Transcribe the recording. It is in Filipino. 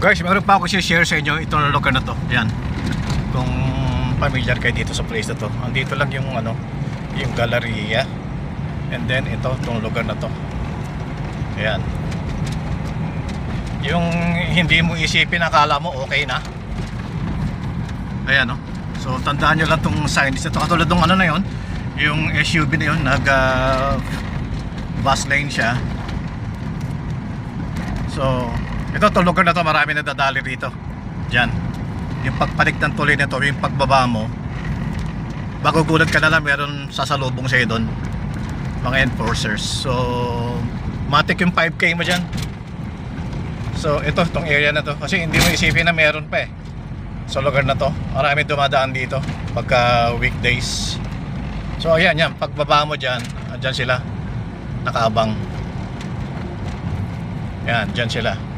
Guys, meron pa ako share sa inyo itong lugar na to. Yan. Kung familiar kayo dito sa place na to. Andito lang yung ano, yung Galleria. And then ito, itong lugar na to. Ayan. Yung hindi mo isipin, akala mo okay na. Ayan, no. So tandaan nyo lang itong signs ito. Katulad ng ano na yon, yung SUV na yun, nag bus lane siya. So ito, itong lugar na to, marami na dadali rito. Diyan. Yung pagpanik ng tuloy na to, yung pagbaba mo, magugulat ka na lang, meron sasalubong sa'yo doon, mga enforcers. So matik yung 5K mo dyan. So ito, itong area na to, kasi hindi mo isipin na meron pa eh. Sa lugar na to, marami dumadaan dito pagka weekdays. So ayan, yan, pagbaba mo dyan, andyan sila, nakaabang. Yan, dyan sila.